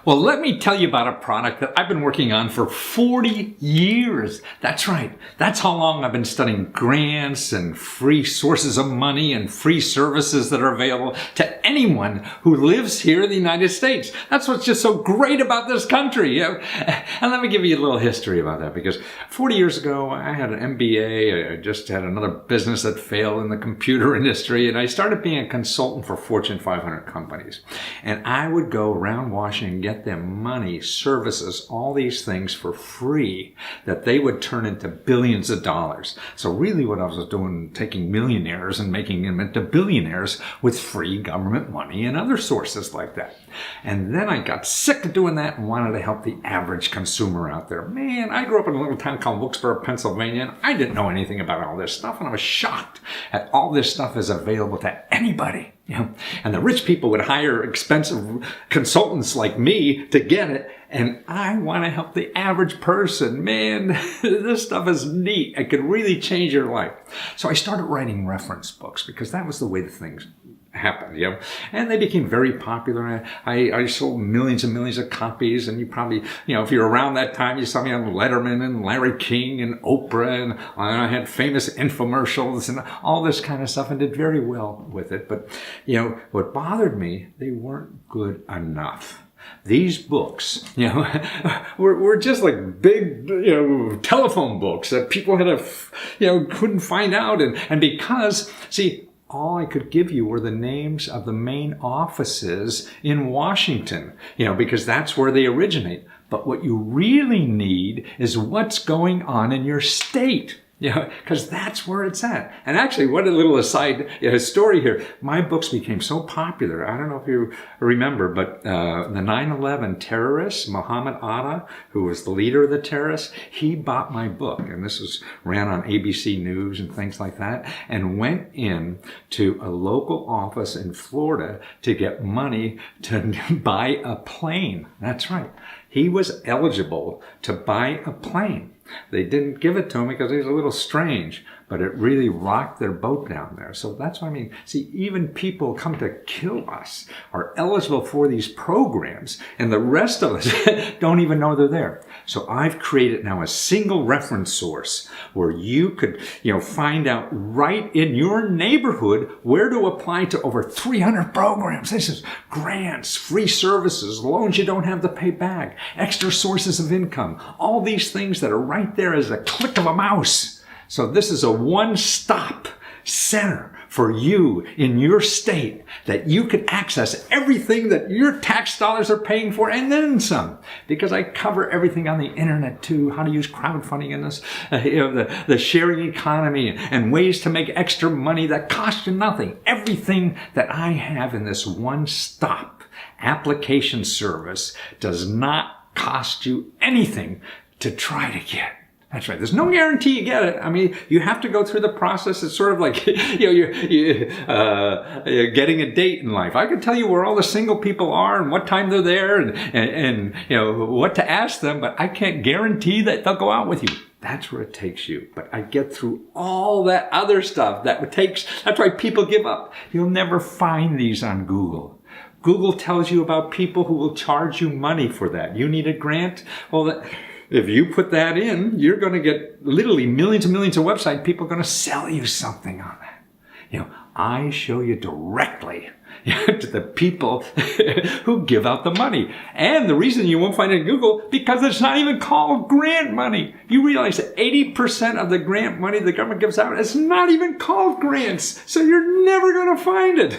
Well, let me tell you about a product that I've been working on for 40 years. That's right. That's how long I've been studying grants and free sources of money and free services that are available to anyone who lives here in the United States. That's what's just so great about this country. And let me give you a little history about that, because 40 years ago, I had an MBA. I just had another business that failed in the computer industry, and I started being a consultant for Fortune 500 companies. And I would go around Washington and get them money, services, all these things for free that they would turn into billions of dollars. So really what I was doing, taking millionaires and making them into billionaires with free government money and other sources like that. And then I got sick of doing that and wanted to help the average consumer out there. Man, I grew up in a little town called Wilkesboro, Pennsylvania, and I didn't know anything about all this stuff, and I was shocked at all this stuff is available to anybody. And the rich people would hire expensive consultants like me to get it. And I want to help the average person. Man, this stuff is neat. It could really change your life. So I started writing reference books because that was the way the things happened, and they became very popular. I sold millions and millions of copies, and you probably, if you're around that time, you saw me on Letterman and Larry King and Oprah, and I had famous infomercials and all this kind of stuff, and did very well with it. But, what bothered me, they weren't good enough. These books, were just like big, telephone books that people had couldn't find out. And because, see, all I could give you were the names of the main offices in Washington, because that's where they originate. But what you really need is what's going on in your state. Because that's where it's at. And actually, what a little aside story here. My books became so popular. I don't know if you remember, but the 9/11 terrorist, Muhammad Atta, who was the leader of the terrorists, he bought my book. And this ran on ABC News and things like that, and went in to a local office in Florida to get money to buy a plane. That's right. He was eligible to buy a plane. They didn't give it to him because he was a little strange, but it really rocked their boat down there. So that's what I mean. See, even people come to kill us are eligible for these programs, and the rest of us don't even know they're there. So I've created now a single reference source where you could, find out right in your neighborhood where to apply to over 300 programs. This is grants, free services, loans you don't have to pay back, extra sources of income, all these things that are right there as a click of a mouse. So this is a one-stop center for you in your state that you can access everything that your tax dollars are paying for and then some. Because I cover everything on the internet too, how to use crowdfunding in this, the sharing economy and ways to make extra money that cost you nothing. Everything that I have in this one-stop application service does not cost you anything to try to get. That's right. There's no guarantee you get it. I mean, you have to go through the process. It's sort of like, you're getting a date in life. I can tell you where all the single people are and what time they're there and what to ask them, but I can't guarantee that they'll go out with you. That's where it takes you. But I get through all that other stuff that's why people give up. You'll never find these on Google. Google tells you about people who will charge you money for that. You need a grant? Well, if you put that in, you're going to get literally millions and millions of websites. People are going to sell you something on that. I show you directly to the people who give out the money. And the reason you won't find it in Google, because it's not even called grant money. You realize that 80% of the grant money the government gives out is not even called grants. So you're never going to find it.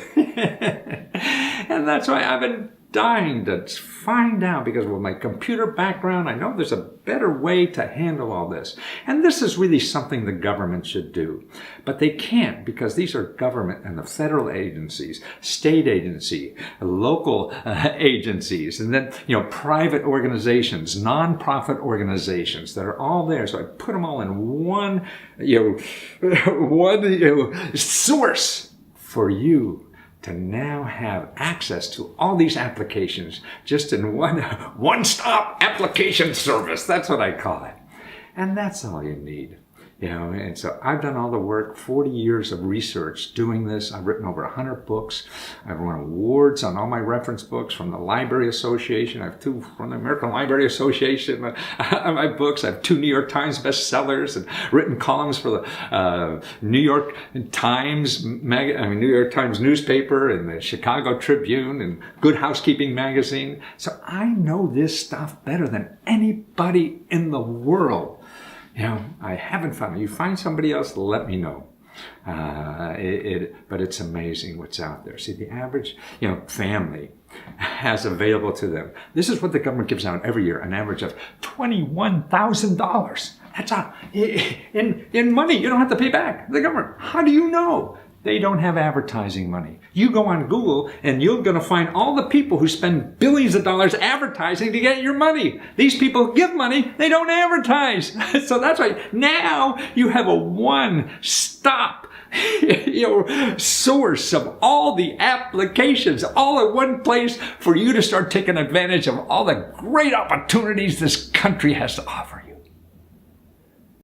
And that's why I've been dying to find out, because with my computer background, I know there's a better way to handle all this. And this is really something the government should do. But they can't, because these are government and the federal agencies, state agency, local agencies, and then, private organizations, nonprofit organizations that are all there. So I put them all in one source for you to now have access to all these applications just in one-stop application service. That's what I call it. And that's all you need. And so I've done all the work, 40 years of research doing this. I've written over 100 books. I've won awards on all my reference books from the Library Association. I have 2 from the American Library Association. My books. I have 2 New York Times bestsellers and written columns for the New York Times New York Times newspaper and the Chicago Tribune and Good Housekeeping magazine. So I know this stuff better than anybody in the world. I haven't found it. You find somebody else, let me know. But it's amazing what's out there. See, the average, family has available to them. This is what the government gives out every year, an average of $21,000. That's in money you don't have to pay back the government. How do you know? They don't have advertising money. You go on Google and you're going to find all the people who spend billions of dollars advertising to get your money. These people who give money, they don't advertise. So that's why now you have a one-stop source of all the applications, all in one place for you to start taking advantage of all the great opportunities this country has to offer.